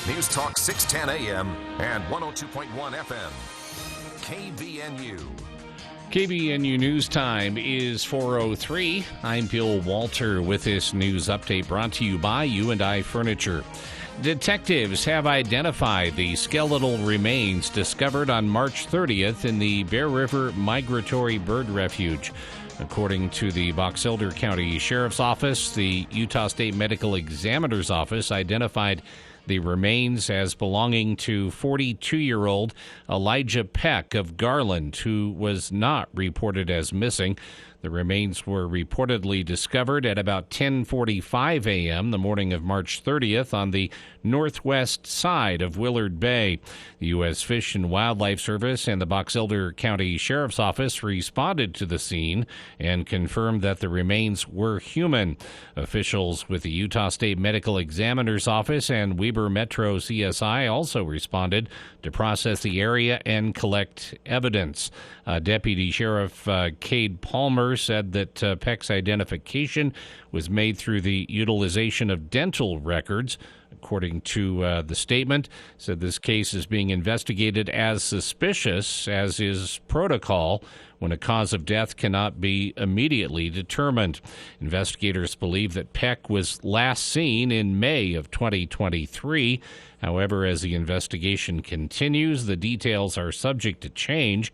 News Talk 610 AM and 102.1 FM. KVNU. KVNU News Time is 4:03. I'm Bill Walter with this news update brought to you by U&I Furniture. Detectives have identified the skeletal remains discovered on March 30th in the Bear River Migratory Bird Refuge. According to the Box Elder County Sheriff's Office, the Utah State Medical Examiner's Office identified the remains as belonging to 42-year-old Elijah Peck of Garland, who was not reported as missing. The remains were reportedly discovered at about 10:45 a.m. the morning of March 30th on the northwest side of Willard Bay. The U.S. Fish and Wildlife Service and the Box Elder County Sheriff's Office responded to the scene and confirmed that the remains were human. Officials with the Utah State Medical Examiner's Office and Weber Metro CSI also responded to process the area and collect evidence. Deputy Sheriff Cade Palmer said that Peck's identification was made through the utilization of dental records. According to the statement, said this case is being investigated as suspicious, as is protocol, when a cause of death cannot be immediately determined. Investigators believe that Peck was last seen in May of 2023. However, as the investigation continues, the details are subject to change.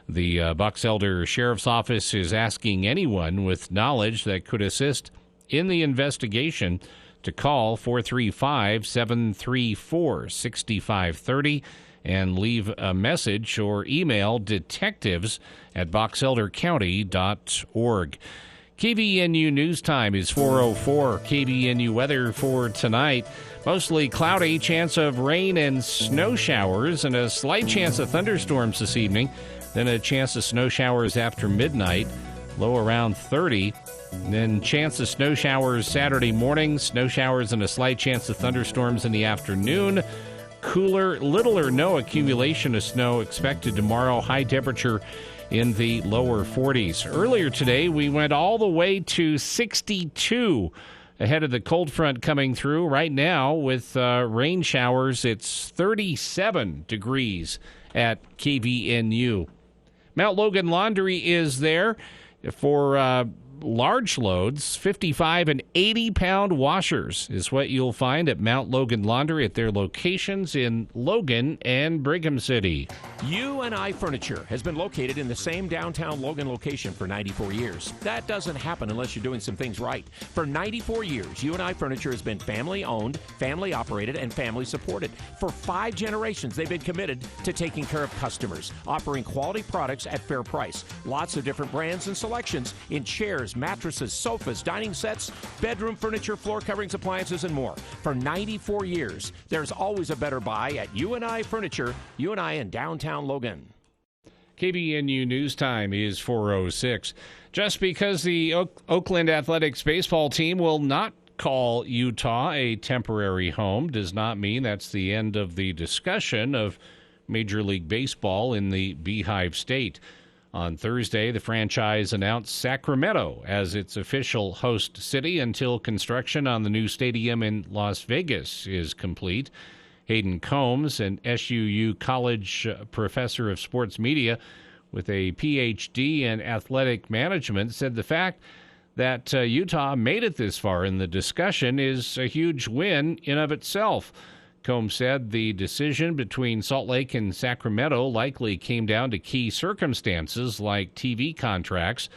The Box Elder Sheriff's Office is asking anyone with knowledge that could assist in the investigation to call 435-734-6530 and leave a message or email detectives@boxeldercounty.org. KVNU News Time is 4:04. KVNU weather for tonight. Mostly cloudy, chance of rain and snow showers, and a slight chance of thunderstorms this evening. Then a chance of snow showers after midnight, low around 30. And then chance of snow showers Saturday morning, snow showers and a slight chance of thunderstorms in the afternoon. Cooler, little or no accumulation of snow expected tomorrow. High temperature in the lower 40s. Earlier today, we went all the way to 62 ahead of the cold front coming through. Right now, with rain showers, it's 37 degrees at KVNU. Mount Logan Laundry is there for large loads. 55 and 80-pound washers is what you'll find at Mount Logan Laundry at their locations in Logan and Brigham City. U&I Furniture has been located in the same downtown Logan location for 94 years. That doesn't happen unless you're doing some things right. For 94 years, U&I Furniture has been family-owned, family-operated, and family-supported. For 5 generations, they've been committed to taking care of customers, offering quality products at fair price. Lots of different brands and selections in chairs, mattresses, sofas, dining sets, bedroom furniture, floor coverings, appliances, and more. For 94 years, there's always a better buy at U&I Furniture, U&I in downtown Logan. KVNU News Time is 4:06. Just because the Oakland Athletics baseball team will not call Utah a temporary home does not mean that's the end of the discussion of Major League Baseball in the Beehive State. On Thursday, the franchise announced Sacramento as its official host city until construction on the new stadium in Las Vegas is complete. Hayden Combs, an SUU College professor of sports media with a Ph.D. in athletic management, said the fact that Utah made it this far in the discussion is a huge win in of itself. Combs said the decision between Salt Lake and Sacramento likely came down to key circumstances like TV contracts,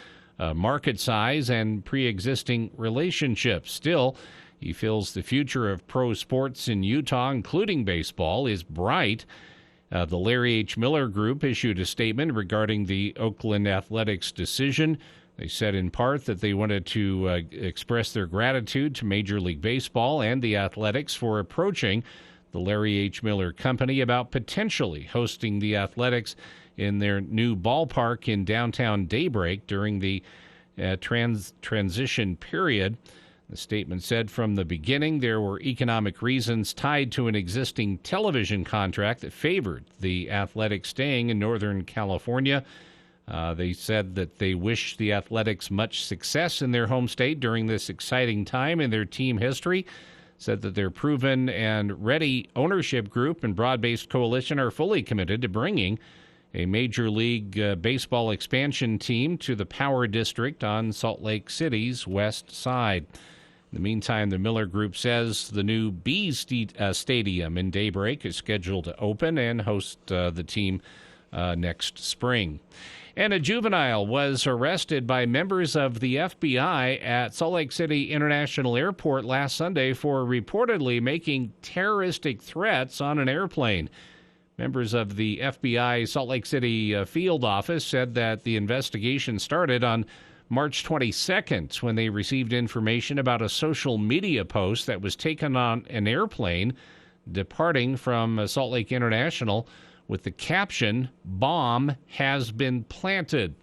market size, and pre-existing relationships. Still, he feels the future of pro sports in Utah, including baseball, is bright. The Larry H. Miller Group issued a statement regarding the Oakland Athletics decision. They said in part that they wanted to express their gratitude to Major League Baseball and the Athletics for approaching the Larry H. Miller Company about potentially hosting the Athletics in their new ballpark in downtown Daybreak during the transition period. The statement said from the beginning there were economic reasons tied to an existing television contract that favored the Athletics staying in Northern California. They said that they wish the Athletics much success in their home state during this exciting time in their team history. said that their proven and ready ownership group and broad-based coalition are fully committed to bringing a Major League Baseball expansion team to the Power District on Salt Lake City's west side. In the meantime, the Miller Group says the new Bees Stadium in Daybreak is scheduled to open and host the team next spring. And a juvenile was arrested by members of the FBI at Salt Lake City International Airport last Sunday for reportedly making terroristic threats on an airplane. Members of the FBI Salt Lake City field office said that the investigation started on March 22nd when they received information about a social media post that was taken on an airplane departing from Salt Lake International with the caption, "Bomb has been planted."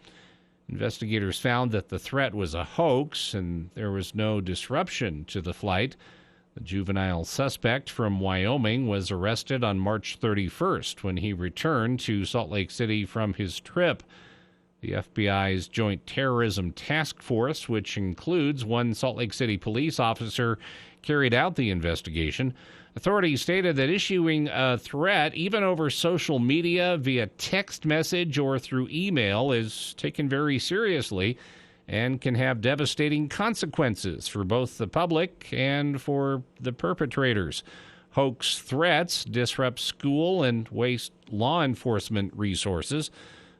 Investigators found that the threat was a hoax and there was no disruption to the flight. The juvenile suspect from Wyoming was arrested on March 31st when he returned to Salt Lake City from his trip. The FBI's Joint Terrorism Task Force, which includes one Salt Lake City police officer, carried out the investigation. Authorities stated that issuing a threat, even over social media, via text message or through email, is taken very seriously and can have devastating consequences for both the public and for the perpetrators. Hoax threats disrupt school and waste law enforcement resources.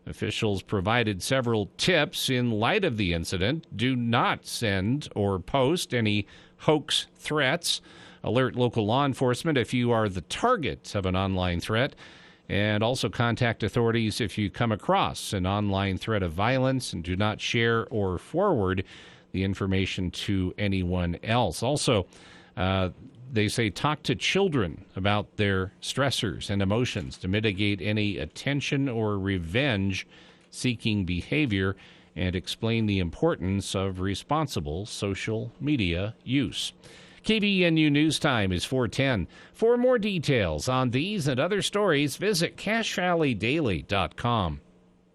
Officials provided several tips in light of the incident. Do not send or post any hoax threats. Alert local law enforcement if you are the target of an online threat. And also contact authorities if you come across an online threat of violence, and do not share or forward the information to anyone else. Also, they say talk to children about their stressors and emotions to mitigate any attention or revenge-seeking behavior, and explain the importance of responsible social media use. KVNU News Time is 4:10. For more details on these and other stories, visit CashValleyDaily.com.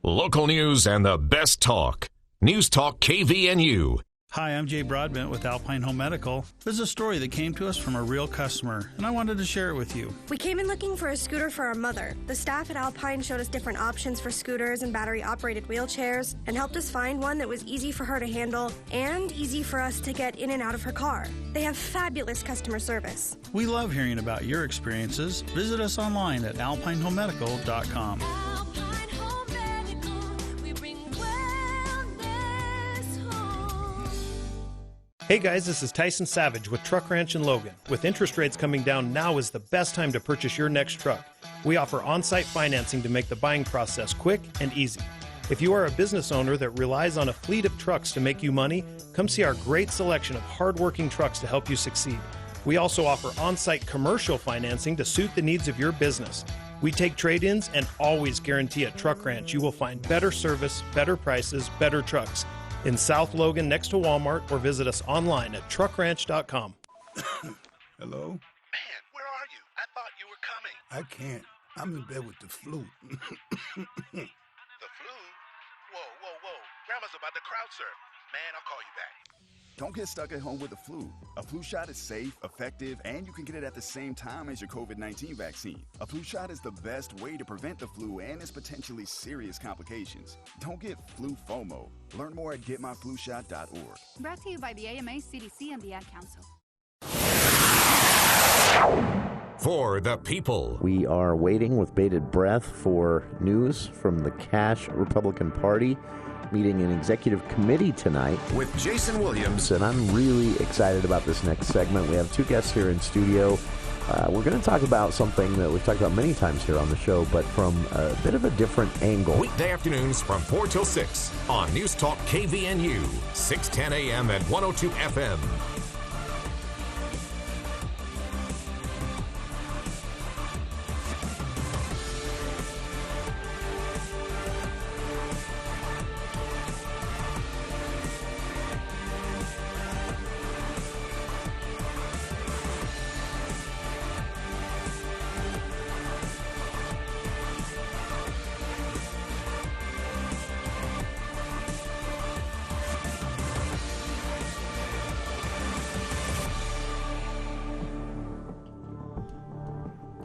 Local news and the best talk. News Talk KVNU. Hi, I'm Jay Broadbent with Alpine Home Medical. There's a story that came to us from a real customer, and I wanted to share it with you. We came in looking for a scooter for our mother. The staff at Alpine showed us different options for scooters and battery-operated wheelchairs and helped us find one that was easy for her to handle and easy for us to get in and out of her car. They have fabulous customer service. We love hearing about your experiences. Visit us online at alpinehomemedical.com. Hey guys, this is Tyson Savage with Truck Ranch in Logan. With interest rates coming down, now is the best time to purchase your next truck. We offer on-site financing to make the buying process quick and easy. If you are a business owner that relies on a fleet of trucks to make you money, come see our great selection of hardworking trucks to help you succeed. We also offer on-site commercial financing to suit the needs of your business. We take trade-ins and always guarantee at Truck Ranch you will find better service, better prices, better trucks. In South Logan next to Walmart, or visit us online at truckranch.com. Hello? Man, where are you? I thought you were coming. I can't. I'm in bed with the flu. The flu? Whoa. Grandma's about to crowd surf. Man, I'll call you back. Don't get stuck at home with the flu. A flu shot is safe, effective, and you can get it at the same time as your COVID-19 vaccine. A flu shot is the best way to prevent the flu and its potentially serious complications. Don't get flu FOMO. Learn more at getmyflushot.org. Brought to you by the AMA, CDC, and the Ad Council. For the people. We are waiting with bated breath for news from the Cash Republican Party meeting an executive committee tonight With Jason Williams. and I'm really excited about this next segment. We have two guests here in studio. We're going to talk about something that we've talked about many times here on the show, but from a bit of a different angle. Weekday afternoons from 4 till 6 on News Talk KVNU, 610 AM and 102 FM.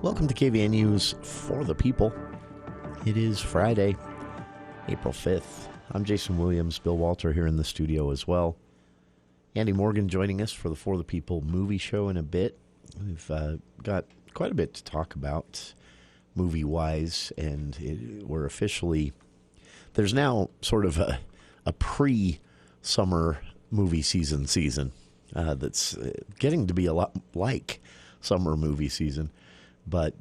Welcome to KVNU's For the People. It is Friday, April 5th. I'm Jason Williams, Bill Walter here in the studio as well. Andy Morgan joining us for the For the People movie show in a bit. We've got quite a bit to talk about movie-wise, and we're officially... There's now sort of a pre-summer movie season that's getting to be a lot like summer movie season, but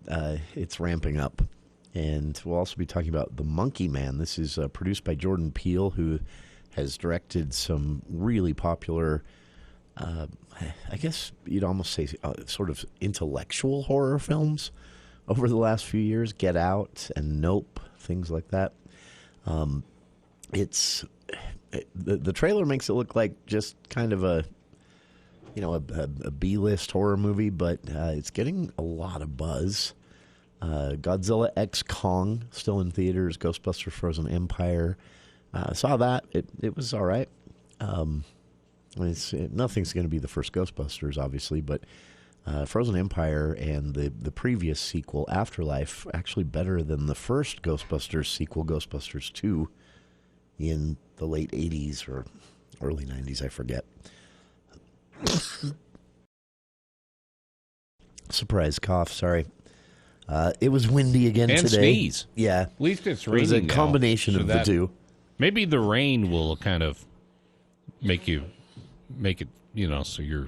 it's ramping up. And we'll also be talking about The Monkey Man. This is produced by Jordan Peele, who has directed some really popular, I guess you'd almost say sort of intellectual horror films over the last few years. Get Out and Nope, things like that. The trailer makes it look like just kind of a B-list horror movie, but it's getting a lot of buzz. Godzilla X Kong still in theaters. Ghostbusters Frozen Empire. Saw that. It was all right. Nothing's going to be the first Ghostbusters, obviously, but Frozen Empire and the previous sequel, Afterlife, actually better than the first Ghostbusters sequel, Ghostbusters 2, in the late 80s or early 90s, I forget. Surprise cough, sorry. It was windy again and today. Sneeze. Yeah. At least it's raining. raining. It was a combination of the two. Maybe the rain will kind of make it, so you're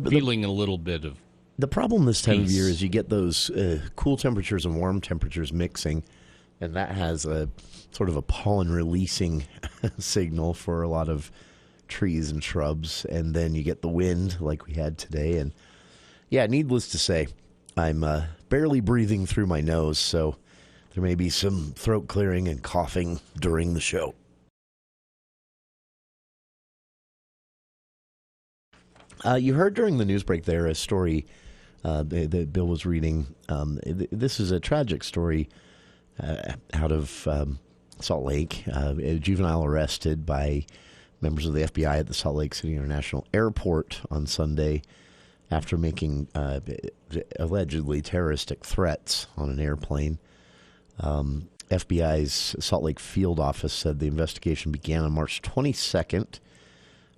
feeling a little bit of the problem this time peace. of year is you get those cool temperatures and warm temperatures mixing, and that has a sort of a pollen releasing signal for a lot of trees and shrubs, and then you get the wind like we had today. And yeah, needless to say, I'm barely breathing through my nose, so there may be some throat clearing and coughing during the show. You heard during the news break there a story that Bill was reading. This is a tragic story out of Salt Lake. A juvenile arrested by members of the FBI at the Salt Lake City International Airport on Sunday after making allegedly terroristic threats on an airplane. FBI's Salt Lake field office said the investigation began on March 22nd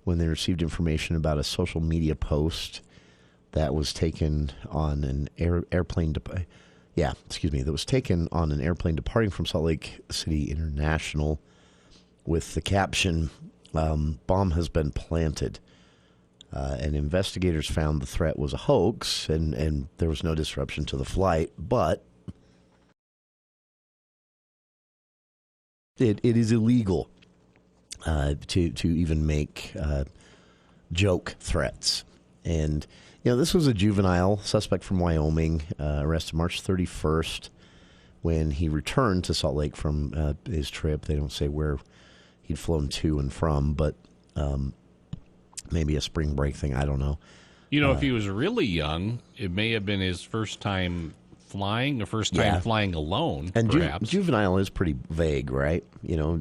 when they received information about a social media post that was taken on an airplane departing from Salt Lake City International with the caption, "Bomb has been planted." And investigators found the threat was a hoax and there was no disruption to the flight, but it is illegal to even make joke threats. And, this was a juvenile suspect from Wyoming, arrested March 31st when he returned to Salt Lake from his trip. They don't say where he'd flown to and from, but maybe a spring break thing. I don't know. If he was really young, it may have been his first time flying, or first time flying alone, and perhaps. Juvenile is pretty vague, right?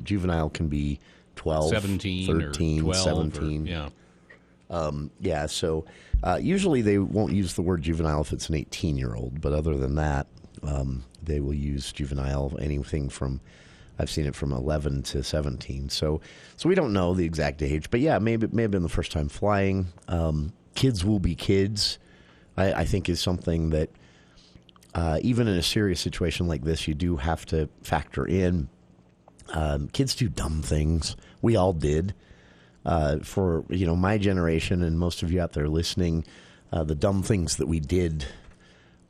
Juvenile can be 12, 17, 13, or 12, 17. So usually they won't use the word juvenile if it's an 18-year-old, but other than that, they will use juvenile anything from, I've seen it from 11 to 17. So we don't know the exact age, but yeah, may have been the first time flying. Kids will be kids, I think is something that even in a serious situation like this, you do have to factor in. Kids do dumb things. We all did. For my generation and most of you out there listening, the dumb things that we did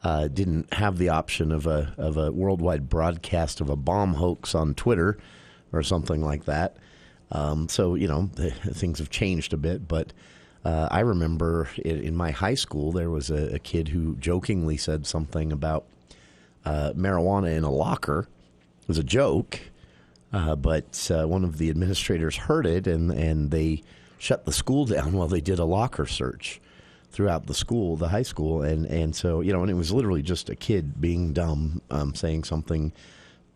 didn't have the option of a worldwide broadcast of a bomb hoax on Twitter or something like that. Things have changed a bit. But I remember in my high school there was a kid who jokingly said something about marijuana in a locker. It was a joke. But one of the administrators heard it, and they shut the school down while they did a locker search throughout the high school. And so, and it was literally just a kid being dumb, saying something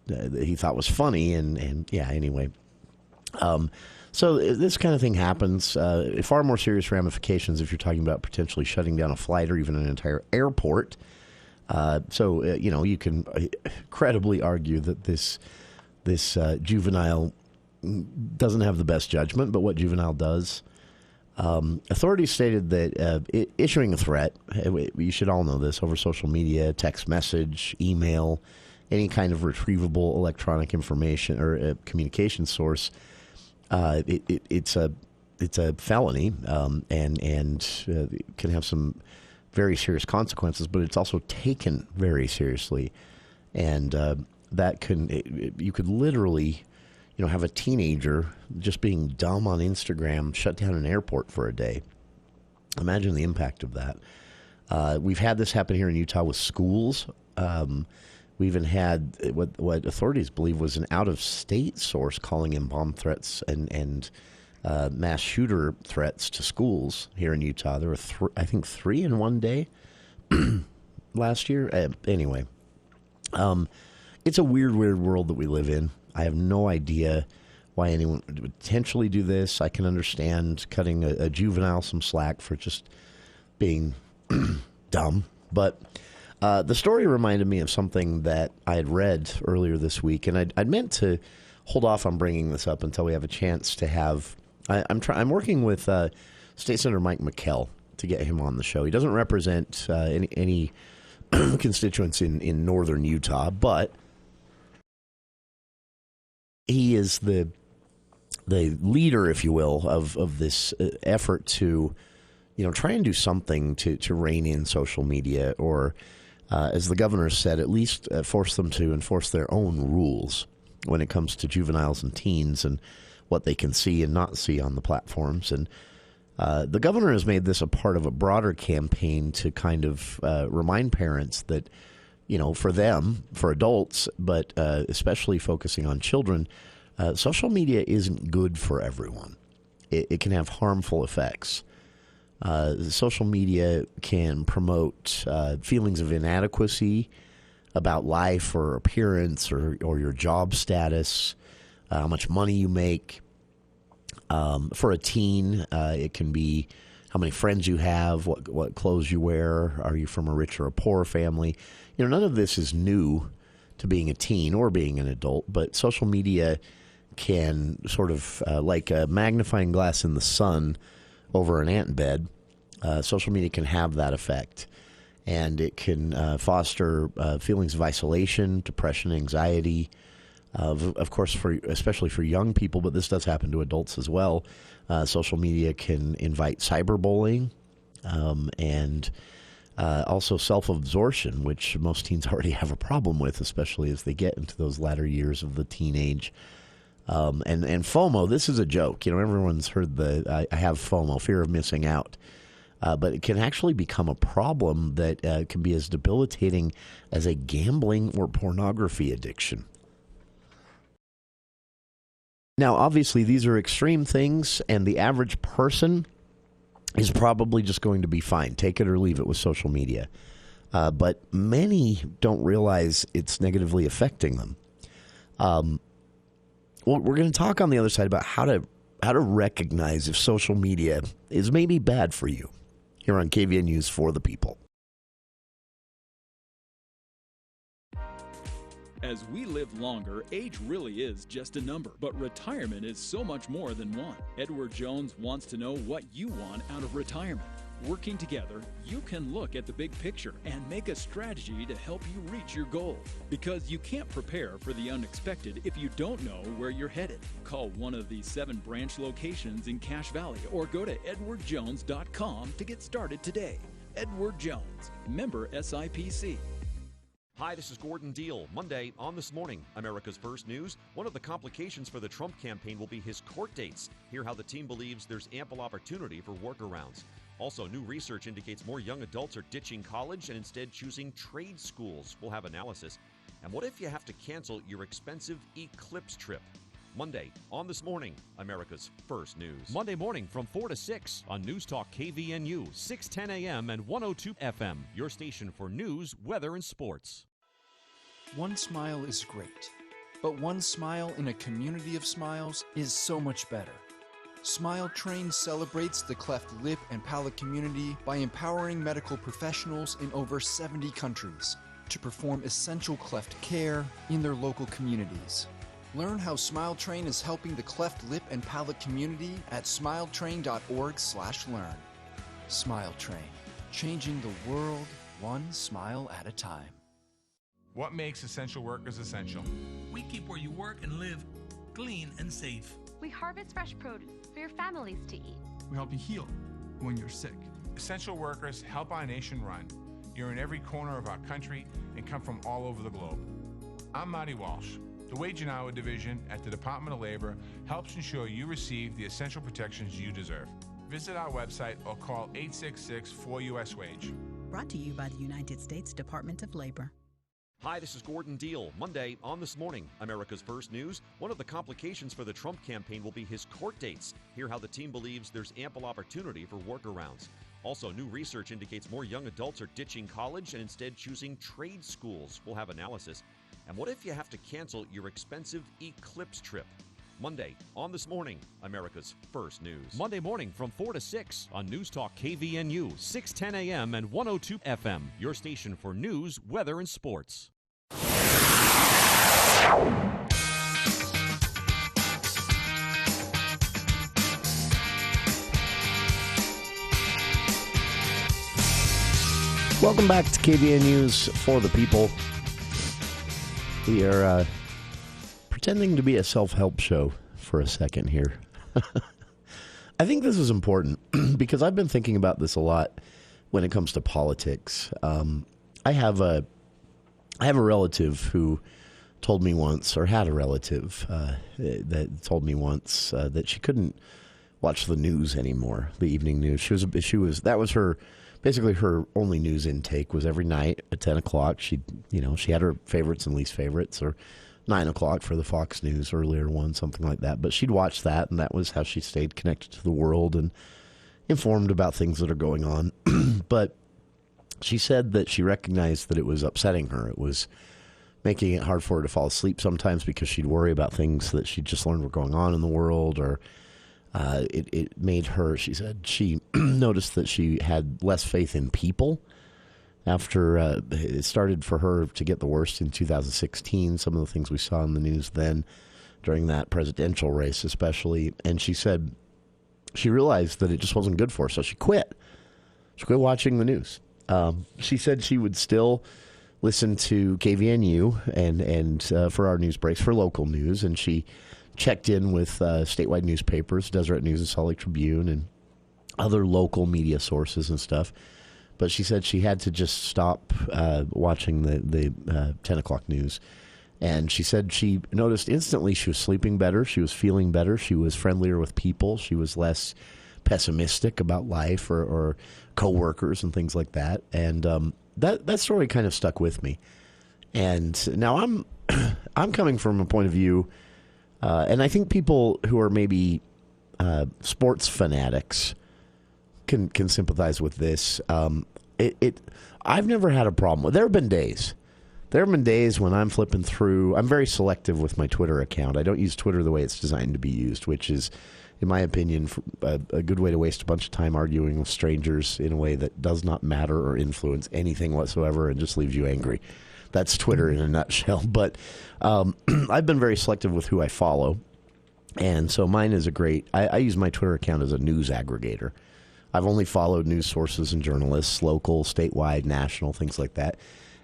that he thought was funny. Anyway. So this kind of thing happens. Far more serious ramifications if you're talking about potentially shutting down a flight or even an entire airport. You can credibly argue that this juvenile doesn't have the best judgment, but what juvenile does. Authorities stated that issuing a threat, you should all know this, over social media, text message, email, any kind of retrievable electronic information or communication source, it's a felony and can have some very serious consequences, but it's also taken very seriously. And you could literally, have a teenager just being dumb on Instagram shut down an airport for a day. Imagine the impact of that. We've had this happen here in Utah with schools. We even had what authorities believe was an out-of-state source calling in bomb threats and mass shooter threats to schools here in Utah. There were, I think, 3 in one day last year. Anyway, it's a weird world that we live in. I have no idea why anyone would potentially do this. I can understand cutting a juvenile some slack for just being dumb. But the story reminded me of something that I had read earlier this week, and I'd meant to hold off on bringing this up until we have a chance to have. I'm working with State Senator Mike McKell to get him on the show. He doesn't represent any constituents in northern Utah, but he is the leader, if you will, of this effort to, try and do something to rein in social media, or, as the governor said, at least force them to enforce their own rules when it comes to juveniles and teens and what they can see and not see on the platforms. And the governor has made this a part of a broader campaign to kind of remind parents that, for them, for adults, but especially focusing on children, social media isn't good for everyone. It can have harmful effects. Social media can promote feelings of inadequacy about life or appearance or your job status, how much money you make. For a teen, it can be how many friends you have, what clothes you wear, are you from a rich or a poor family. None of this is new to being a teen or being an adult, but social media can sort of, like a magnifying glass in the sun over an ant bed, social media can have that effect. And it can foster feelings of isolation, depression, anxiety, of course, especially for young people, but this does happen to adults as well. Social media can invite cyberbullying and also self-absorption, which most teens already have a problem with, especially as they get into those latter years of the teenage. And FOMO, this is a joke. Everyone's heard I have FOMO, fear of missing out. But it can actually become a problem that can be as debilitating as a gambling or pornography addiction. Now, obviously, these are extreme things, and the average person is probably just going to be fine. Take it or leave it with social media. But many don't realize it's negatively affecting them. Well, we're going to talk on the other side about how to recognize if social media is maybe bad for you here on KVN News for the People. As we live longer, age really is just a number, but retirement is so much more than one. Edward Jones wants to know what you want out of retirement. Working together, you can look at the big picture and make a strategy to help you reach your goal. Because you can't prepare for the unexpected if you don't know where you're headed. Call one of the 7 branch locations in Cache Valley or go to edwardjones.com to get started today. Edward Jones, member SIPC. Hi, this is Gordon Deal. Monday on This Morning, America's First News. One of the complications for the Trump campaign will be his court dates. Hear how the team believes there's ample opportunity for workarounds. Also, new research indicates more young adults are ditching college and instead choosing trade schools. We'll have analysis. And what if you have to cancel your expensive Eclipse trip? Monday on This Morning, America's First News. Monday morning from 4 to 6 on News Talk KVNU, 610 a.m. and 102 FM. Your station for news, weather, and sports. One smile is great, but one smile in a community of smiles is so much better. Smile Train celebrates the cleft lip and palate community by empowering medical professionals in over 70 countries to perform essential cleft care in their local communities. Learn how Smile Train is helping the cleft lip and palate community at smiletrain.org/learn. Smile Train, changing the world one smile at a time. What makes essential workers essential? We keep where you work and live clean and safe. We harvest fresh produce for your families to eat. We help you heal when you're sick. Essential workers help our nation run. You're in every corner of our country and come from all over the globe. I'm Marty Walsh. The Wage and Hour Division at the Department of Labor helps ensure you receive the essential protections you deserve. Visit our website or call 866-4US-WAGE. Brought to you by the United States Department of Labor. Hi, this is Gordon Deal. Monday on This Morning, America's First News. One of the complications for the Trump campaign will be his court dates. Hear how the team believes there's ample opportunity for workarounds. Also, new research indicates more young adults are ditching college and instead choosing trade schools. We'll have analysis. And what if you have to cancel your expensive Eclipse trip? Monday on This Morning, America's First News. Monday morning from 4 to 6 on News Talk KVNU, 610 AM and 102 FM. Your station for news, weather, and sports. Welcome back to KVNU's For the People. We are pretending to be a self-help show for a second here. I think this is important because I've been thinking about this a lot when it comes to politics. I have a relative who told me once, or had a relative that told me once that she couldn't watch the news anymore, the evening news. That was her. Basically, her only news intake was every night at 10 o'clock. She had her favorites and least favorites, or 9 o'clock for the Fox News earlier one, something like that. But she'd watch that, and that was how she stayed connected to the world and informed about things that are going on. But she said that she recognized that it was upsetting her. It was making it hard for her to fall asleep sometimes because she'd worry about things that she just learned were going on in the world, or it made her, she said, she noticed that she had less faith in people after it started for her to get the worst in 2016, some of the things we saw in the news then during that presidential race especially. And she said she realized that it just wasn't good for her, so she quit. She quit watching the news. She said she would still listen to KVNU and for our news breaks, for local news, and she checked in with statewide newspapers, Deseret News and Salt Lake Tribune, and other local media sources and stuff. But she said she had to just stop watching the 10 o'clock news. And she said she noticed instantly she was sleeping better, she was feeling better, she was friendlier with people, she was less pessimistic about life or coworkers and things like that. And that story kind of stuck with me. And now I'm coming from a point of view. And I think people who are maybe sports fanatics can sympathize with this. I've never had a problem. There have been days. There have been days when I'm flipping through. I'm very selective with my Twitter account. I don't use Twitter the way it's designed to be used, which is, in my opinion, a good way to waste a bunch of time arguing with strangers in a way that does not matter or influence anything whatsoever and just leaves you angry. That's Twitter in a nutshell. But I've been very selective with who I follow. And so mine is I use my Twitter account as a news aggregator. I've only followed news sources and journalists, local, statewide, national, things like that.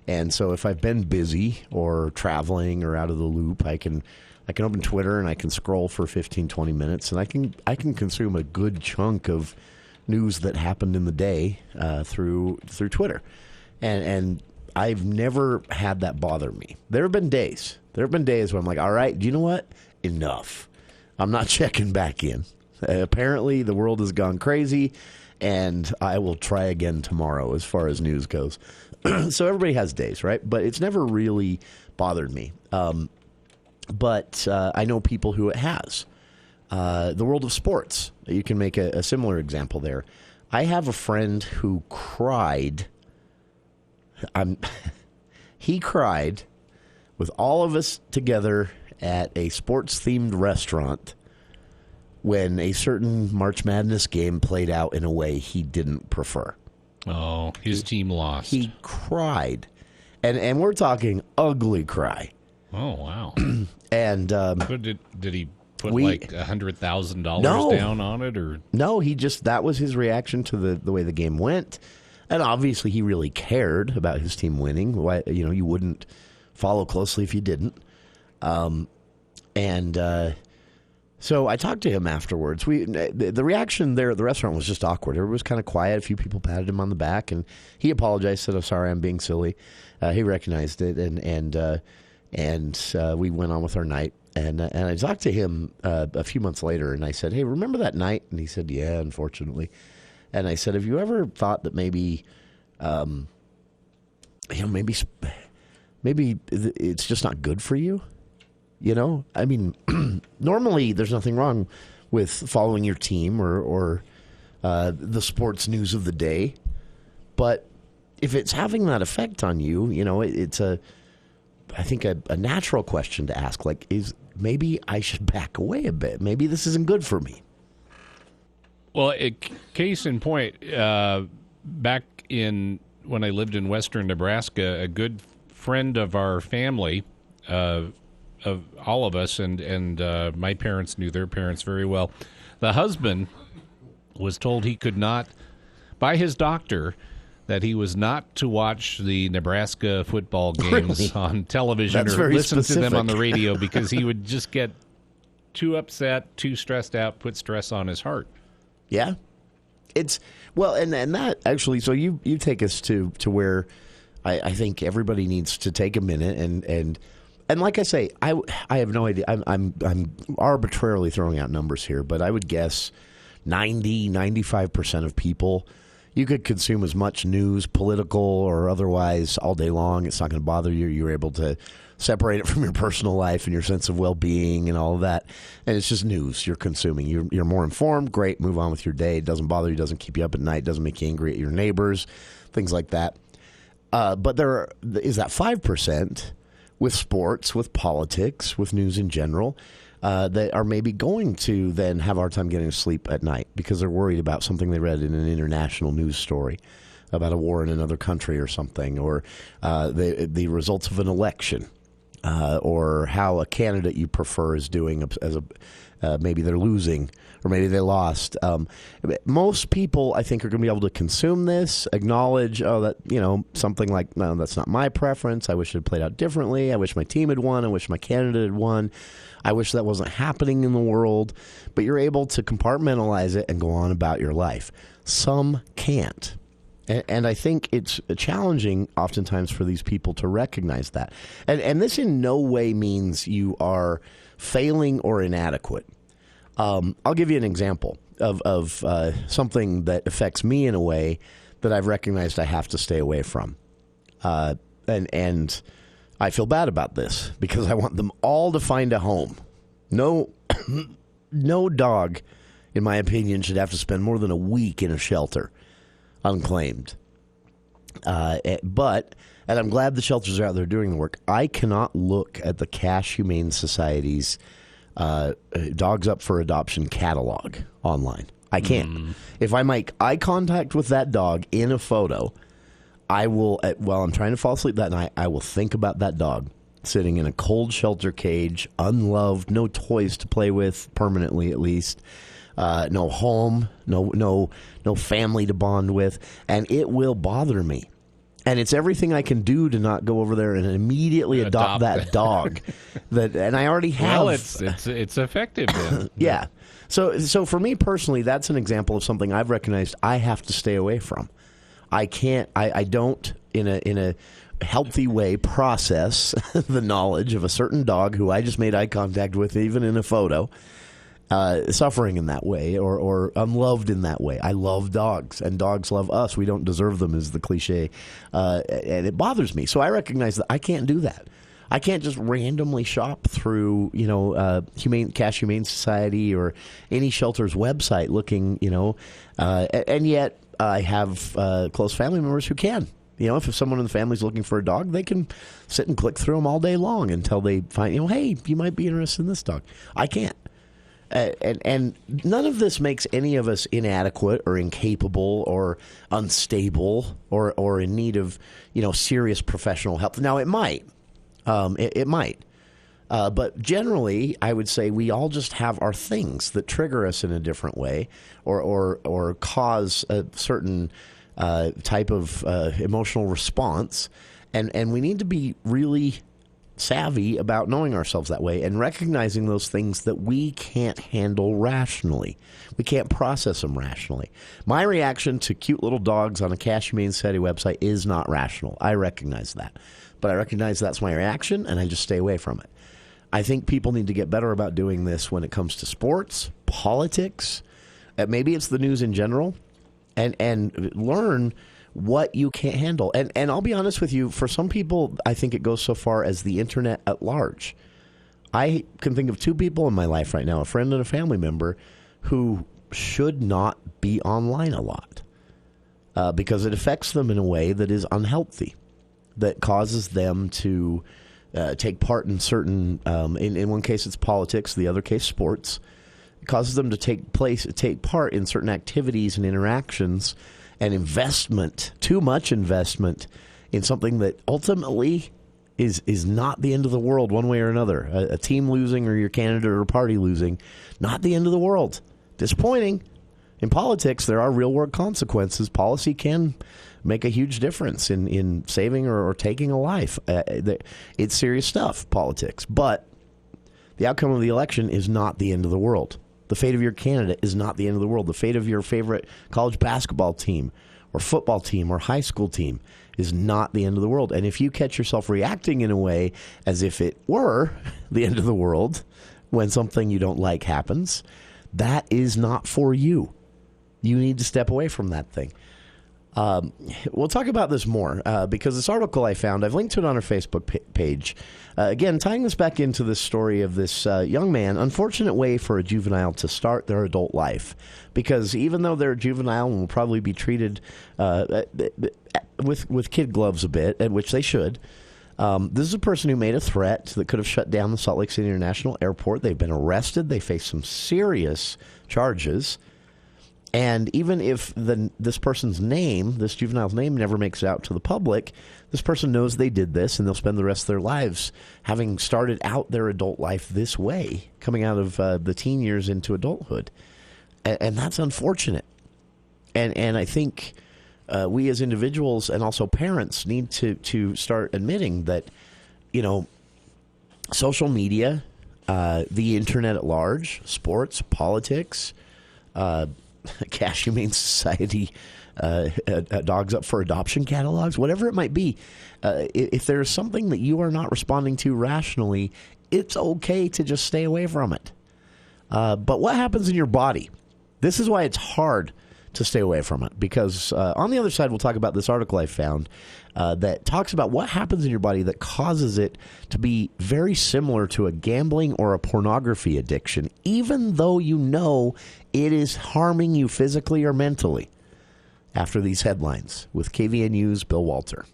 And so if I've been busy or traveling or out of the loop, I can open Twitter and I can scroll for 15, 20 minutes, and I can consume a good chunk of news that happened in the day through Twitter. And I've never had that bother me. There have been days where I'm like, all right, do you know what? Enough. I'm not checking back in. Apparently, the world has gone crazy, and I will try again tomorrow as far as news goes. So everybody has days, right? But it's never really bothered me. But I know people who it has. The world of sports, you can make a similar example there. I have a friend who cried. He cried with all of us together at a sports-themed restaurant when a certain March Madness game played out in a way he didn't prefer. Oh, his team lost. He cried. And we're talking ugly cry. Oh, wow. And did he put like $100,000 down on it, or no? That was his reaction to the way the game went, and obviously he really cared about his team winning. Why, you wouldn't follow closely if you didn't. So I talked to him afterwards. The reaction there at the restaurant was just awkward. Everyone was kind of quiet. A few people patted him on the back, and he apologized. Said, "I'm sorry, I'm being silly." He recognized it, and we went on with our night. And I talked to him a few months later, and I said, "Hey, remember that night?" And he said, "Yeah, unfortunately." And I said, "Have you ever thought that maybe it's just not good for you? I mean, normally there's nothing wrong with following your team or the sports news of the day, but if it's having that effect on you, it's I think a natural question to ask, like, is maybe I should back away a bit? Maybe this isn't good for me." Well, case in point, back when I lived in western Nebraska, a good friend of our family, of all of us, and my parents knew their parents very well. The husband was told he could not, by his doctor, that he was not to watch the Nebraska football games on television or listen to them on the radio because he would just get too upset, too stressed out, put stress on his heart. Yeah. And that actually, so you take us to where I think everybody needs to take a minute and like I say, I have no idea. I'm arbitrarily throwing out numbers here, but I would guess 95% of people, you could consume as much news, political or otherwise, all day long. It's not going to bother you. You're able to separate it from your personal life and your sense of well-being and all of that. And it's just news you're consuming. You're more informed. Great. Move on with your day. It doesn't bother you. Doesn't keep you up at night. Doesn't make you angry at your neighbors. Things like that. But there is that 5% with sports, with politics, with news in general, that are maybe going to then have a hard time getting to sleep at night because they're worried about something they read in an international news story about a war in another country or something, or the results of an election, or how a candidate you prefer is doing as maybe they're losing or maybe they lost. Most people, I think, are going to be able to consume this, acknowledge, something like, no, that's not my preference. I wish it had played out differently. I wish my team had won. I wish my candidate had won. I wish that wasn't happening in the world. But you're able to compartmentalize it and go on about your life. Some can't. And I think it's challenging oftentimes for these people to recognize that. And this in no way means you are failing or inadequate. I'll give you an example of something that affects me in a way that I've recognized I have to stay away from. And I feel bad about this because I want them all to find a home. No dog, in my opinion, should have to spend more than a week in a shelter, unclaimed. But I'm glad the shelters are out there doing the work. I cannot look at the Cash Humane Society's Dogs Up for Adoption catalog online. I can't. If I make eye contact with that dog in a photo, I will, while I'm trying to fall asleep that night, I will think about that dog sitting in a cold shelter cage, unloved, no toys to play with, permanently at least, no home, no family to bond with, and it will bother me. And it's everything I can do to not go over there and immediately adopt that dog. And I already have. Well, it's effective then. Yeah. So for me personally, that's an example of something I've recognized I have to stay away from. I can't. I don't in a healthy way process the knowledge of a certain dog who I just made eye contact with, even in a photo, suffering in that way or unloved in that way. I love dogs, and dogs love us. We don't deserve them, is the cliche, and it bothers me. So I recognize that I can't do that. I can't just randomly shop through, Cash Humane Society or any shelter's website looking, and yet I have close family members who can. If someone in the family is looking for a dog, they can sit and click through them all day long until they find, hey, you might be interested in this dog. I can't. And none of this makes any of us inadequate or incapable or unstable or in need of, serious professional help. Now, it might. It might. But generally, I would say we all just have our things that trigger us in a different way or cause a certain type of emotional response. And we need to be really savvy about knowing ourselves that way and recognizing those things that we can't handle rationally. We can't process them rationally. My reaction to cute little dogs on a Cash Humane Society website is not rational. I recognize that. But I recognize that's my reaction, and I just stay away from it. I think people need to get better about doing this when it comes to sports, politics, maybe it's the news in general, and learn what you can't handle. And I'll be honest with you, for some people, I think it goes so far as the internet at large. I can think of two people in my life right now, a friend and a family member, who should not be online a lot because it affects them in a way that is unhealthy, that causes them to take part in certain, in one case it's politics, the other case sports. It causes them to take part in certain activities and interactions and investment, too much investment in something that ultimately is not the end of the world one way or another. A team losing or your candidate or party losing, not the end of the world. Disappointing. In politics, there are real-world consequences. Policy can make a huge difference in saving or taking a life. It's serious stuff, politics. But the outcome of the election is not the end of the world. The fate of your candidate is not the end of the world. The fate of your favorite college basketball team or football team or high school team is not the end of the world. And if you catch yourself reacting in a way as if it were the end of the world when something you don't like happens, that is not for you. You need to step away from that thing. We'll talk about this more because this article I found, I've linked to it on our Facebook page. Again, tying this back into this story of this young man, unfortunate way for a juvenile to start their adult life. Because even though they're juvenile and will probably be treated with kid gloves a bit, at which they should, this is a person who made a threat that could have shut down the Salt Lake City International Airport. They've been arrested. They face some serious charges. And even if this person's name, this juvenile's name, never makes it out to the public, this person knows they did this, and they'll spend the rest of their lives having started out their adult life this way, coming out of the teen years into adulthood. And that's unfortunate. And I think we as individuals and also parents need to start admitting that, social media, the internet at large, sports, politics, Cash Humane Society, dogs up for adoption catalogs, whatever it might be. If there's something that you are not responding to rationally, it's okay to just stay away from it. But what happens in your body? This is why it's hard to stay away from it, because on the other side, we'll talk about this article I found that talks about what happens in your body that causes it to be very similar to a gambling or a pornography addiction, even though you know it is harming you physically or mentally. After these headlines with KVNU's Bill Walter.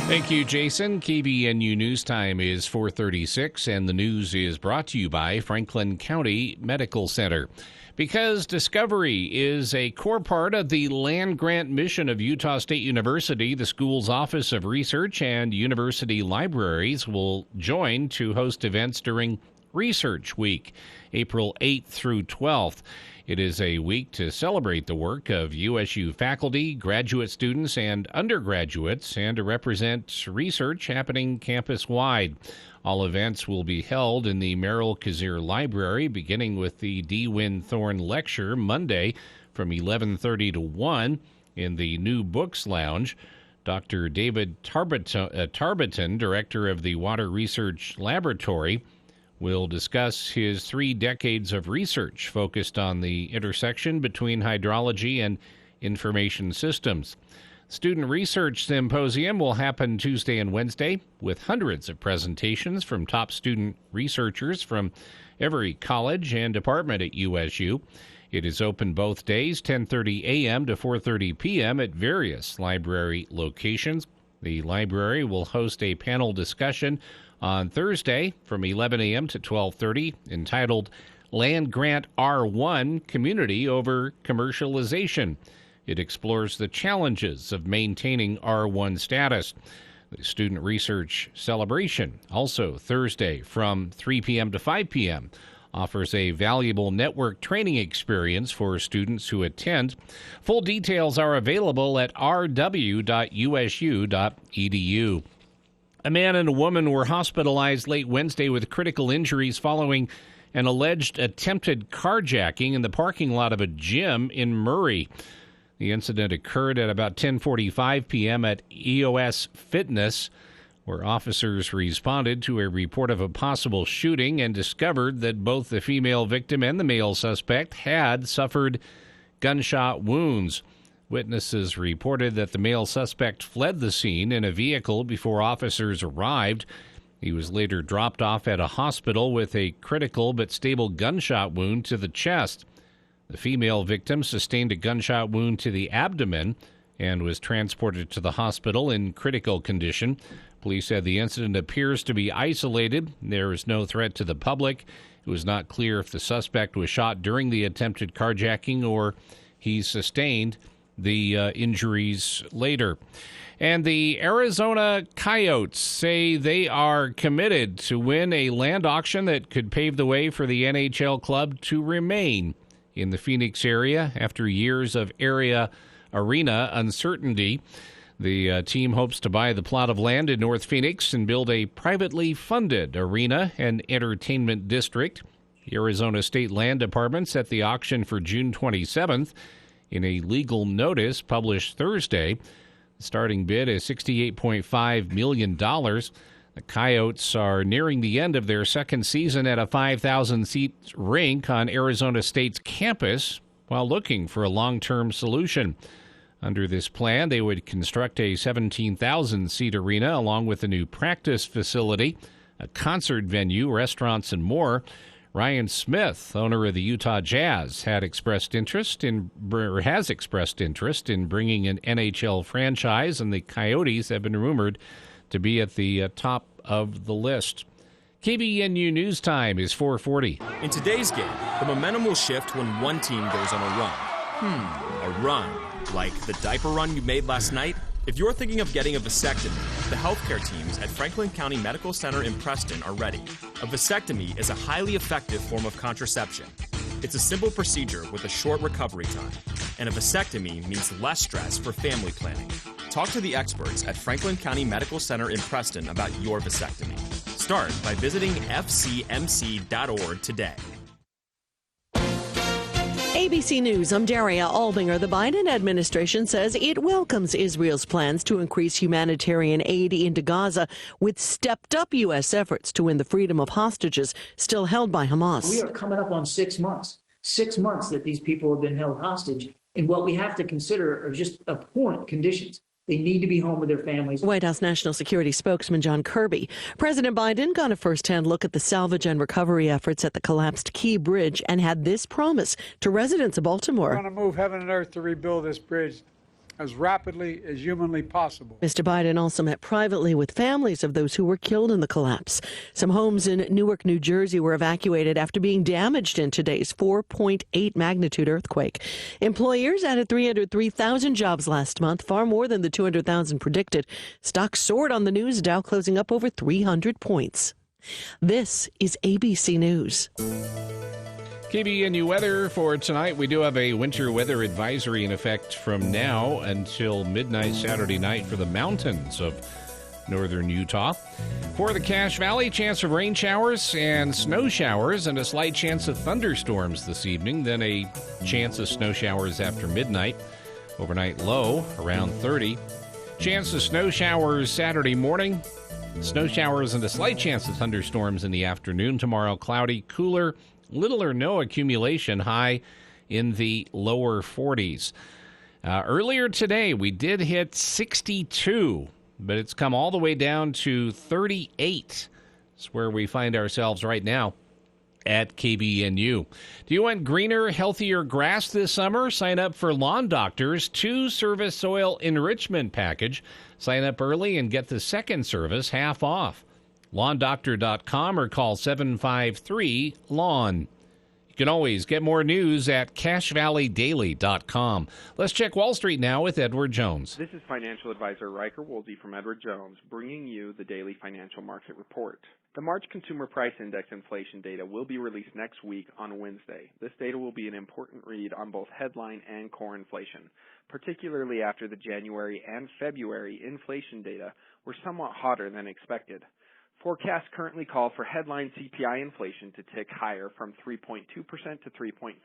Thank you, Jason. KVNU News Time is 4:36, and the news is brought to you by Franklin County Medical Center. Because discovery is a core part of the land-grant mission of Utah State University, the school's Office of Research and university libraries will join to host events during Research Week, April 8th through 12th. It is a week to celebrate the work of USU faculty, graduate students, and undergraduates, and to represent research happening campus-wide. All events will be held in the Merrill Kazir Library, beginning with the D. Wynn Thorne Lecture Monday from 11:30 to 1 in the New Books Lounge. Dr. David Tarbaton, director of the Water Research Laboratory, will discuss his 3 decades of research focused on the intersection between hydrology and information systems. Student Research Symposium will happen Tuesday and Wednesday with hundreds of presentations from top student researchers from every college and department at USU. It is open both days, 10:30 a.m. to 4:30 p.m. at various library locations. The library will host a panel discussion on Thursday from 11 a.m. to 12:30 entitled Land Grant R1 Community Over Commercialization. It explores the challenges of maintaining R1 status. The student research celebration, also Thursday from 3 p.m. to 5 p.m., offers a valuable network training experience for students who attend. Full details are available at rw.usu.edu. A man and a woman were hospitalized late Wednesday with critical injuries following an alleged attempted carjacking in the parking lot of a gym in Murray. The incident occurred at about 10:45 p.m. at EOS Fitness, where officers responded to a report of a possible shooting and discovered that both the female victim and the male suspect had suffered gunshot wounds. Witnesses reported that the male suspect fled the scene in a vehicle before officers arrived. He was later dropped off at a hospital with a critical but stable gunshot wound to the chest. The female victim sustained a gunshot wound to the abdomen and was transported to the hospital in critical condition. Police said the incident appears to be isolated. There is no threat to the public. It was not clear if the suspect was shot during the attempted carjacking or he sustained the injuries later. And the Arizona Coyotes say they are committed to win a land auction that could pave the way for the NHL club to remain in the Phoenix area after years of arena uncertainty. The team hopes to buy the plot of land in North Phoenix and build a privately funded arena and entertainment district. The Arizona State Land Department set the auction for June 27th in a legal notice published Thursday. The starting bid is $68.5 million. The Coyotes are nearing the end of their second season at a 5,000-seat rink on Arizona State's campus while looking for a long-term solution. Under this plan, they would construct a 17,000-seat arena along with a new practice facility, a concert venue, restaurants, and more. Ryan Smith, owner of the Utah Jazz, has expressed interest in bringing an NHL franchise, and the Coyotes have been rumored to be at the top of the list. KBNU News Time is 4:40. In today's game, the momentum will shift when one team goes on a run. A run. Like the diaper run you made last night? If you're thinking of getting a vasectomy, the healthcare teams at Franklin County Medical Center in Preston are ready. A vasectomy is a highly effective form of contraception. It's a simple procedure with a short recovery time, and a vasectomy means less stress for family planning. Talk to the experts at Franklin County Medical Center in Preston about your vasectomy. Start by visiting fcmc.org today. ABC News, I'm Daria Albinger. The Biden administration says it welcomes Israel's plans to increase humanitarian aid into Gaza with stepped-up U.S. efforts to win the freedom of hostages still held by Hamas. We are coming up on 6 months. 6 months that these people have been held hostage. And what we have to consider are just abhorrent conditions. They need to be home with their families. White House National Security spokesman John Kirby. President Biden got a first-hand look at the salvage and recovery efforts at the collapsed Key Bridge and had this promise to residents of Baltimore. We're going to move heaven and earth to rebuild this bridge as rapidly as humanly possible. Mr. Biden also met privately with families of those who were killed in the collapse. Some homes in Newark, New Jersey were evacuated after being damaged in today's 4.8 magnitude earthquake. Employers added 303,000 jobs last month, far more than the 200,000 predicted. Stocks soared on the news, Dow closing up over 300 points. This is ABC News. KBNU weather for tonight. We do have a winter weather advisory in effect from now until midnight Saturday night for the mountains of northern Utah. For the Cache Valley, chance of rain showers and snow showers and a slight chance of thunderstorms this evening, then a chance of snow showers after midnight. Overnight low around 30. Chance of snow showers Saturday morning. Snow showers and a slight chance of thunderstorms in the afternoon. Tomorrow, cloudy, cooler, little or no accumulation, high in the lower 40s. Earlier today, we did hit 62, but it's come all the way down to 38. It's where we find ourselves right now. at KBNU. Do you want greener, healthier grass this summer? Sign up for Lawn Doctor's 2-service soil enrichment package. Sign up early and get the second service half off. LawnDoctor.com or call 753-LAWN. You can always get more news at CashValleyDaily.com. Let's check Wall Street now with Edward Jones. This is financial advisor Riker Woolsey from Edward Jones, bringing you the daily financial market report. The March Consumer Price Index inflation data will be released next week on Wednesday. This data will be an important read on both headline and core inflation, particularly after the January and February inflation data were somewhat hotter than expected. Forecasts currently call for headline CPI inflation to tick higher from 3.2% to 3.5%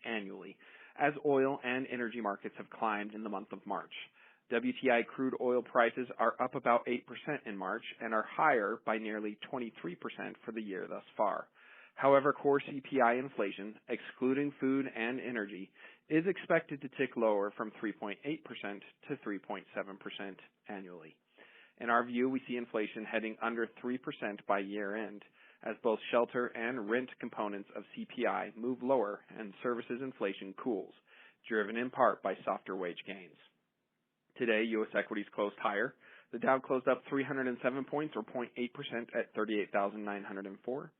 annually, as oil and energy markets have climbed in the month of March. WTI crude oil prices are up about 8% in March and are higher by nearly 23% for the year thus far. However, core CPI inflation, excluding food and energy, is expected to tick lower from 3.8% to 3.7% annually. In our view, we see inflation heading under 3% by year end, as both shelter and rent components of CPI move lower and services inflation cools, driven in part by softer wage gains. Today, U.S. equities closed higher. The Dow closed up 307 points, or 0.8%, at 38,904.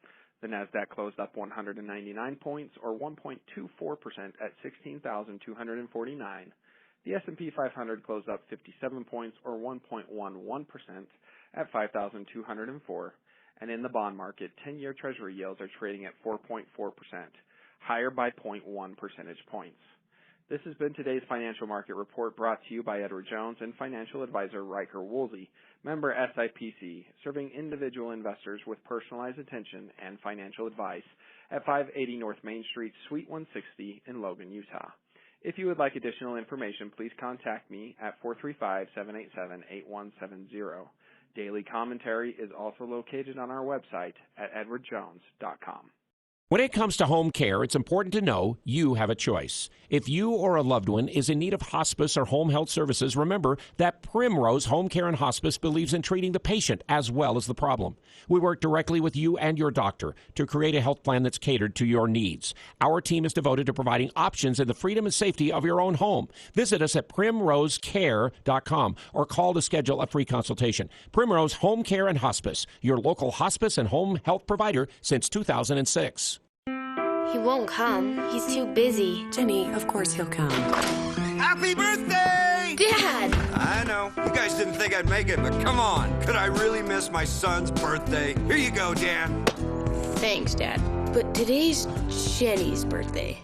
The Nasdaq closed up 199 points, or 1.24%, at 16,249. The S&P 500 closed up 57 points, or 1.11%, at 5,204. And in the bond market, 10-year Treasury yields are trading at 4.4%, higher by 0.1 percentage points. This has been today's financial market report, brought to you by Edward Jones and financial advisor Riker Woolsey, member SIPC, serving individual investors with personalized attention and financial advice at 580 North Main Street, Suite 160 in Logan, Utah. If you would like additional information, please contact me at 435-787-8170. Daily commentary is also located on our website at edwardjones.com. When it comes to home care, it's important to know you have a choice. If you or a loved one is in need of hospice or home health services, remember that Primrose Home Care and Hospice believes in treating the patient as well as the problem. We work directly with you and your doctor to create a health plan that's catered to your needs. Our team is devoted to providing options in the freedom and safety of your own home. Visit us at primrosecare.com or call to schedule a free consultation. Primrose Home Care and Hospice, your local hospice and home health provider since 2006. He won't come. He's too busy. Jenny, of course he'll come. Happy birthday! Dad! I know. You guys didn't think I'd make it, but come on. Could I really miss my son's birthday? Here you go, Dan. Thanks, Dad. But today's Jenny's birthday.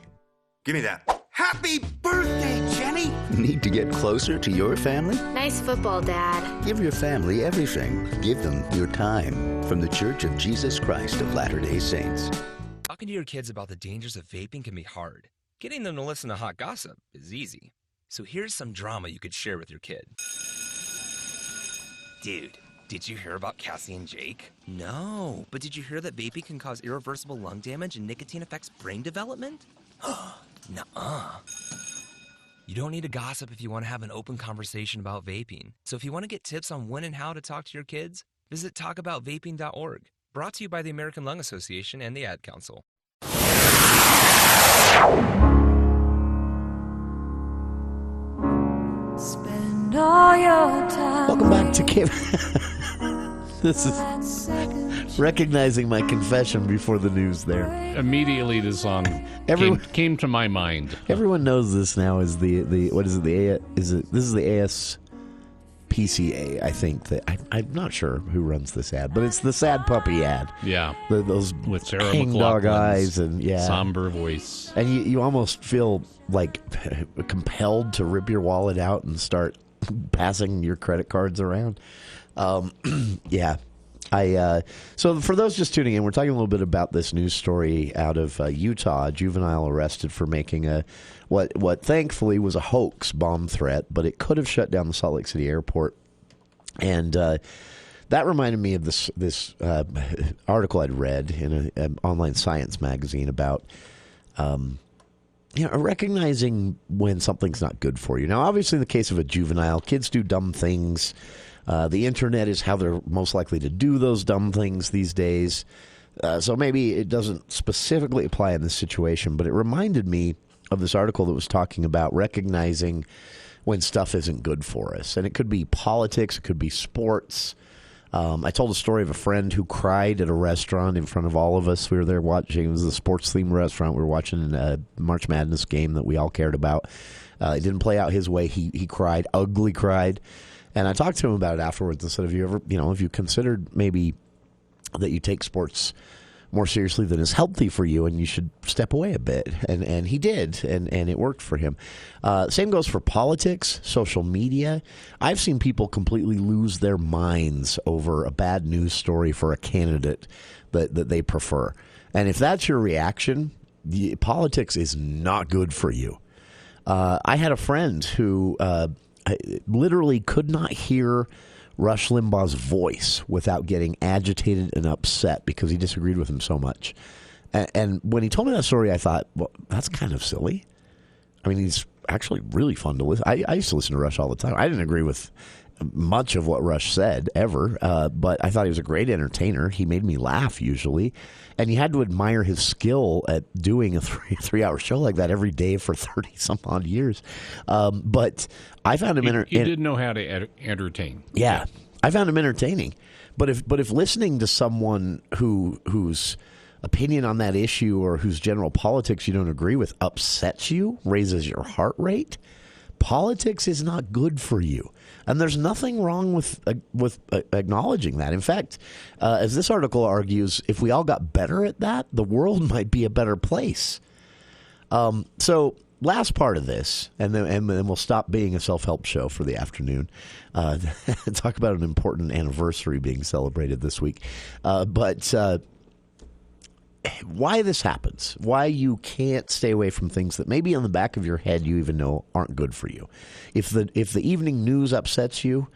Give me that. Happy birthday, Jenny! Need to get closer to your family? Nice football, Dad. Give your family everything. Give them your time. From the Church of Jesus Christ of Latter-day Saints. Talking to your kids about the dangers of vaping can be hard. Getting them to listen to hot gossip is easy. So here's some drama you could share with your kid. Dude, did you hear about Cassie and Jake? No, but did you hear that vaping can cause irreversible lung damage and nicotine affects brain development? Nuh-uh. You don't need to gossip if you want to have an open conversation about vaping. So if you want to get tips on when and how to talk to your kids, visit talkaboutvaping.org. Brought to you by the American Lung Association and the Ad Council. Spend all your time. Welcome back to Kim. This is recognizing my confession before the news there. Immediately the song came to my mind. Everyone knows this now is the what is it, this is the ASPCA, I think. I'm not sure who runs this ad, but it's the sad puppy ad. Yeah. Those with Sarah hangdog eyes and somber voice. And you almost feel like compelled to rip your wallet out and start passing your credit cards around. Yeah. So for those just tuning in, we're talking a little bit about this news story out of Utah. A juvenile arrested for making what thankfully was a hoax bomb threat, but it could have shut down the Salt Lake City airport. And that reminded me of this article I'd read in an online science magazine about recognizing when something's not good for you. Now, obviously, in the case of a juvenile, kids do dumb things. The internet is how they're most likely to do those dumb things these days. So maybe it doesn't specifically apply in this situation, but it reminded me of this article that was talking about recognizing when stuff isn't good for us. And it could be politics, it could be sports. I told a story of a friend who cried at a restaurant in front of all of us. We were there watching. It was a sports-themed restaurant. We were watching a March Madness game that we all cared about. It didn't play out his way. He cried, ugly cried. And I talked to him about it afterwards and said, have you considered maybe that you take sports more seriously than is healthy for you, and you should step away a bit. And he did, and it worked for him. Same goes for politics, social media. I've seen people completely lose their minds over a bad news story for a candidate that they prefer. And if that's your reaction, politics is not good for you. I had a friend who literally could not hear Rush Limbaugh's voice without getting agitated and upset because he disagreed with him so much. And when he told me that story, I thought, well, that's kind of silly. I mean, he's actually really fun to listen. I used to listen to Rush all the time. I didn't agree with much of what Rush said ever, but I thought he was a great entertainer. He made me laugh usually. And you had to admire his skill at doing a three-hour show like that every day for 30-some-odd years. But I found him he did know how to entertain. Yeah, I found him entertaining. But if listening to someone whose opinion on that issue or whose general politics you don't agree with upsets you, raises your heart rate, politics is not good for you. And there's nothing wrong with acknowledging that. In fact, as this article argues, if we all got better at that, the world might be a better place. So last part of this, and then we'll stop being a self-help show for the afternoon. Talk about an important anniversary being celebrated this week. But why this happens, why you can't stay away from things that maybe on the back of your head you even know aren't good for you. If the evening news upsets you,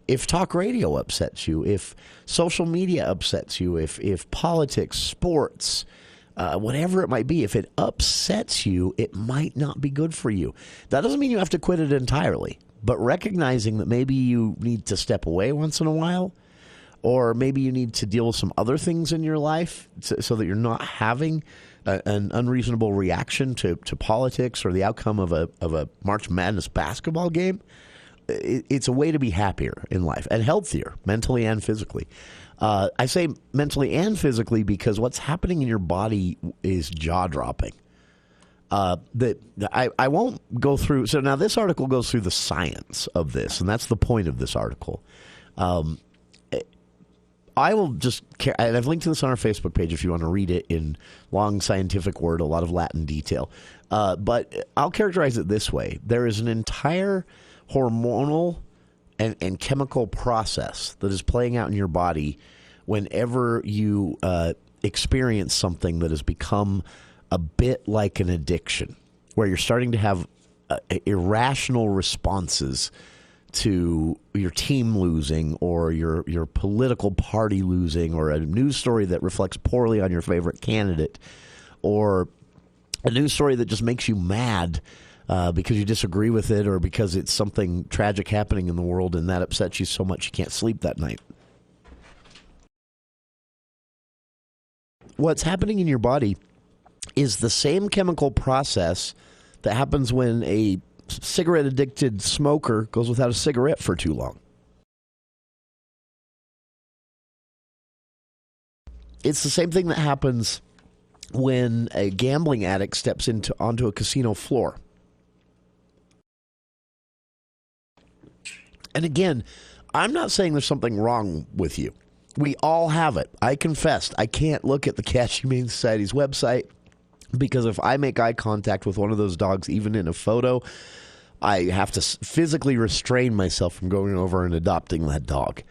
if talk radio upsets you, if social media upsets you, if politics, sports, whatever it might be, if it upsets you, it might not be good for you. That doesn't mean you have to quit it entirely, but recognizing that maybe you need to step away once in a while, or maybe you need to deal with some other things in your life so that you're not having an unreasonable reaction to politics or the outcome of a March Madness basketball game. It's a way to be happier in life and healthier mentally and physically. I say mentally and physically because what's happening in your body is jaw-dropping. I won't go through. So now this article goes through the science of this, and that's the point of this article. I will just, and I've linked to this on our Facebook page if you want to read it in long scientific word, a lot of Latin detail. But I'll characterize it this way. There is an entire hormonal and chemical process that is playing out in your body whenever you experience something that has become a bit like an addiction, where you're starting to have irrational responses to your team losing or your political party losing or a news story that reflects poorly on your favorite candidate or a news story that just makes you mad because you disagree with it or because it's something tragic happening in the world and that upsets you so much you can't sleep that night. What's happening in your body is the same chemical process that happens when a cigarette-addicted smoker goes without a cigarette for too long. It's the same thing that happens when a gambling addict steps onto a casino floor. And again, I'm not saying there's something wrong with you. We all have it. I confessed. I can't look at the Cash Humane Society's website because if I make eye contact with one of those dogs, even in a photo, I have to physically restrain myself from going over and adopting that dog.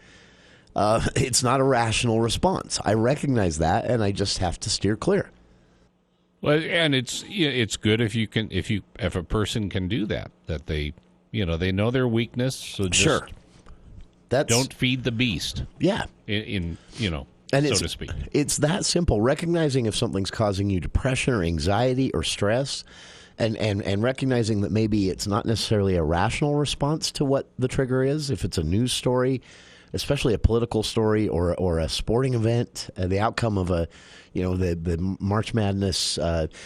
It's not a rational response. I recognize that, and I just have to steer clear. Well, and it's good if a person can do that they know their weakness. So just don't feed the beast. Yeah, and so to speak. It's that simple. Recognizing if something's causing you depression or anxiety or stress, and recognizing that maybe it's not necessarily a rational response to what the trigger is. If it's a news story especially a political story or a sporting event, the outcome of the March Madness,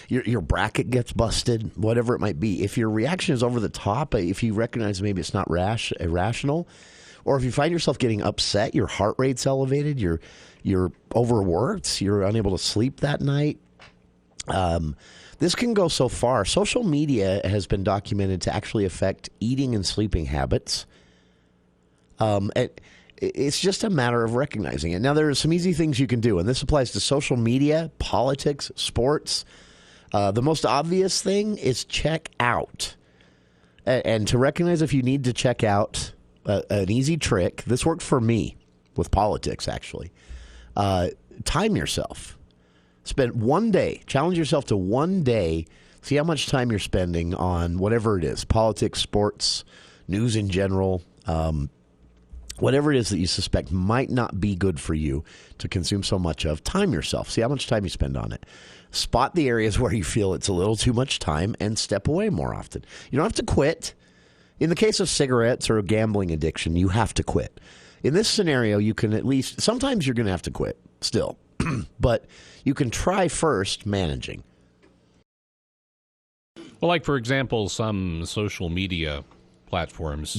your bracket gets busted, whatever it might be. If your reaction is over the top, if you recognize maybe it's not irrational, or if you find yourself getting upset, your heart rate's elevated, you're overworked, you're unable to sleep that night, this can go so far. Social media has been documented to actually affect eating and sleeping habits. It's just a matter of recognizing it. Now, there are some easy things you can do, and this applies to social media, politics, sports. The most obvious thing is check out. And to recognize if you need to check out, an easy trick, this worked for me with politics, actually. Time yourself. Spend one day, challenge yourself to one day, see how much time you're spending on whatever it is, politics, sports, news in general, whatever it is that you suspect might not be good for you to consume so much of. Time yourself. See how much time you spend on it. Spot the areas where you feel it's a little too much time and step away more often. You don't have to quit. In the case of cigarettes or a gambling addiction, you have to quit. In this scenario, you can at least, sometimes you're going to have to quit still, but you can try first managing. Well, like, for example, some social media platforms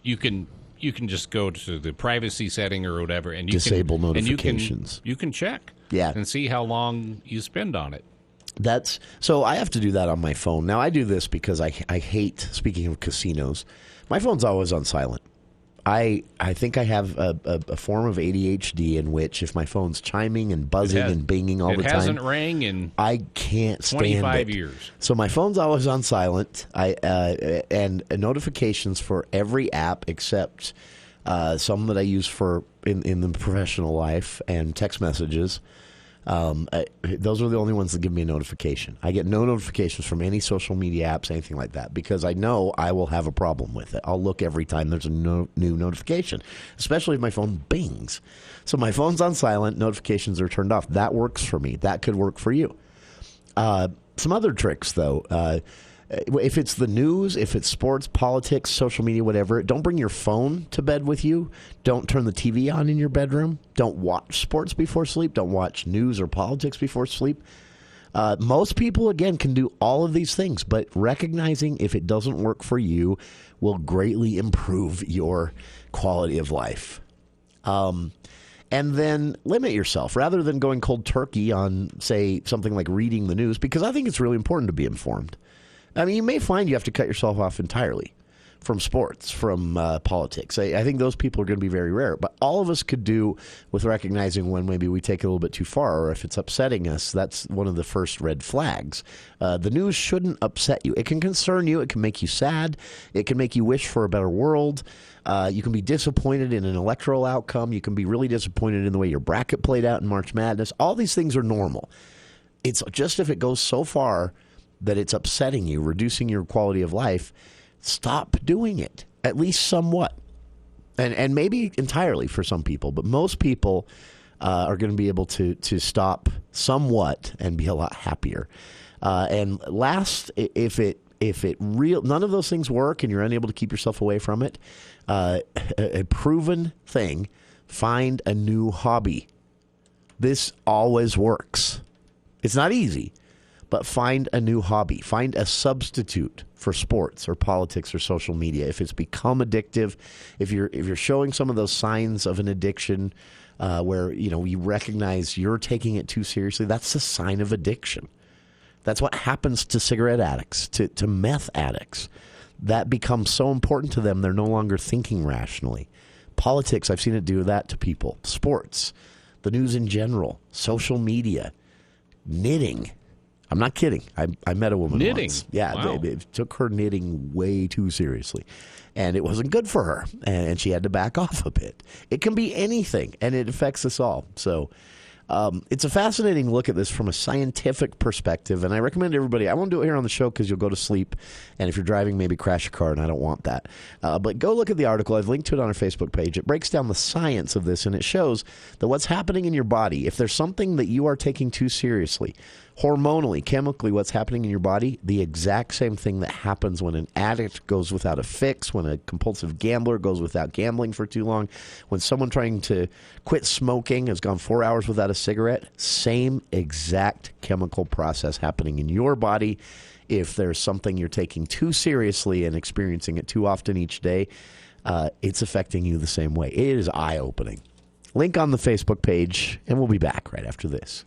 you can just go to the privacy setting or whatever, and you disable can, notifications. And you can check, and see how long you spend on it. So I have to do that on my phone. Now, I do this because I hate, speaking of casinos, my phone's always on silent. I think I have a form of ADHD in which if my phone's chiming and buzzing and binging all the time, it hasn't rang in I can't stand 25 it. years. So my phone's always on silent. And notifications for every app except some that I use for in the professional life and text messages. Those are the only ones that give me a notification. I get no notifications from any social media apps, anything like that, because I know I will have a problem with it. I'll look every time there's a new notification, especially if my phone bings. So my phone's on silent, notifications are turned off. That works for me. That could work for you. Some other tricks, though. If it's the news, if it's sports, politics, social media, whatever, don't bring your phone to bed with you. Don't turn the TV on in your bedroom. Don't watch sports before sleep. Don't watch news or politics before sleep. Most people, again, can do all of these things, but recognizing if it doesn't work for you will greatly improve your quality of life. And then limit yourself rather than going cold turkey on, say, something like reading the news, because I think it's really important to be informed. I mean, you may find you have to cut yourself off entirely from sports, from politics. I think those people are going to be very rare. But all of us could do with recognizing when maybe we take it a little bit too far, or if it's upsetting us. That's one of the first red flags. The news shouldn't upset you. It can concern you. It can make you sad. It can make you wish for a better world. You can be disappointed in an electoral outcome. You can be really disappointed in the way your bracket played out in March Madness. All these things are normal. It's just if it goes so far that it's upsetting you, reducing your quality of life, stop doing it, at least somewhat. And maybe entirely for some people, but most people are going to be able to stop somewhat and be a lot happier. And last, if none of those things work and you're unable to keep yourself away from it, a proven thing, find a new hobby. This always works. It's not easy. But find a new hobby. Find a substitute for sports or politics or social media. If it's become addictive, if you're showing some of those signs of an addiction, where you recognize you're taking it too seriously, that's a sign of addiction. That's what happens to cigarette addicts, to meth addicts. That becomes so important to them, they're no longer thinking rationally. Politics, I've seen it do that to people. Sports, the news in general, social media, knitting. I'm not kidding. I met a woman knitting. Once. Yeah, wow. they took her knitting way too seriously, and it wasn't good for her, and she had to back off a bit. It can be anything, and it affects us all. So it's a fascinating look at this from a scientific perspective, and I recommend everybody. I won't do it here on the show because you'll go to sleep, and if you're driving, maybe crash your car, and I don't want that. But go look at the article. I've linked to it on our Facebook page. It breaks down the science of this, and it shows that what's happening in your body, if there's something that you are taking too seriously, Hormonally, chemically, what's happening in your body, the exact same thing that happens when an addict goes without a fix, when a compulsive gambler goes without gambling for too long, when someone trying to quit smoking has gone 4 hours without a cigarette, same exact chemical process happening in your body. If there's something you're taking too seriously and experiencing it too often each day, it's affecting you the same way. It is eye-opening. Link on the Facebook page, and we'll be back right after this.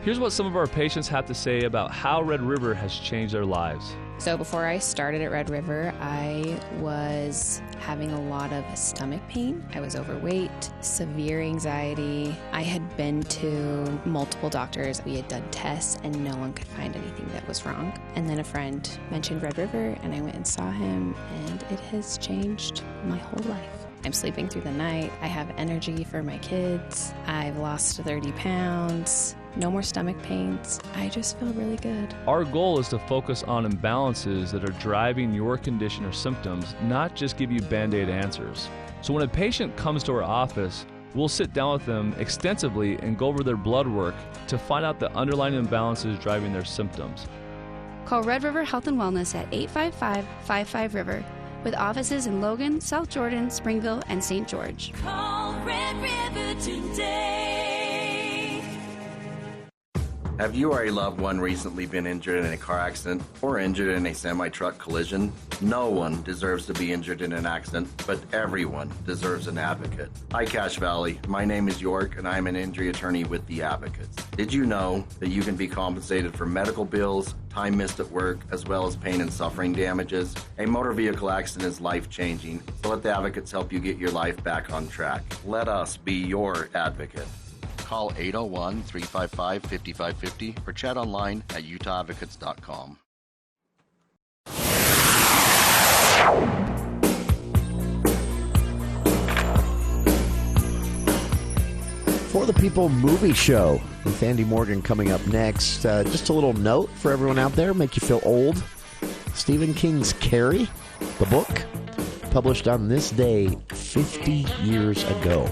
Here's what some of our patients have to say about how Red River has changed their lives. So before I started at Red River, I was having a lot of stomach pain. I was overweight, severe anxiety. I had been to multiple doctors. We had done tests, and no one could find anything that was wrong. And then a friend mentioned Red River, and I went and saw him, and it has changed my whole life. I'm sleeping through the night. I have energy for my kids. I've lost 30 pounds. No more stomach pains. I just feel really good. Our goal is to focus on imbalances that are driving your condition or symptoms, not just give you Band-Aid answers. So when a patient comes to our office, we'll sit down with them extensively and go over their blood work to find out the underlying imbalances driving their symptoms. Call Red River Health and Wellness at 855-55-RIVER with offices in Logan, South Jordan, Springville, and St. George. Call Red River today. Have you or a loved one recently been injured in a car accident or injured in a semi-truck collision? No one deserves to be injured in an accident, but everyone deserves an advocate. Hi, Cache Valley. My name is York, and I'm an injury attorney with The Advocates. Did you know that you can be compensated for medical bills, time missed at work, as well as pain and suffering damages? A motor vehicle accident is life-changing, so let The Advocates help you get your life back on track. Let us be your advocate. Call 801-355-5550 or chat online at utahadvocates.com. For the People movie show with Andy Morgan coming up next. Just a little note for everyone out there, make you feel old. Stephen King's Carrie, the book, published on this day 50 years ago.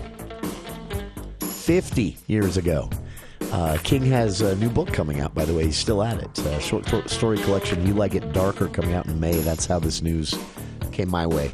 50 years ago. King has a new book coming out, by the way. He's still at it. Short story collection, You Like It Darker, coming out in May. That's how this news came my way.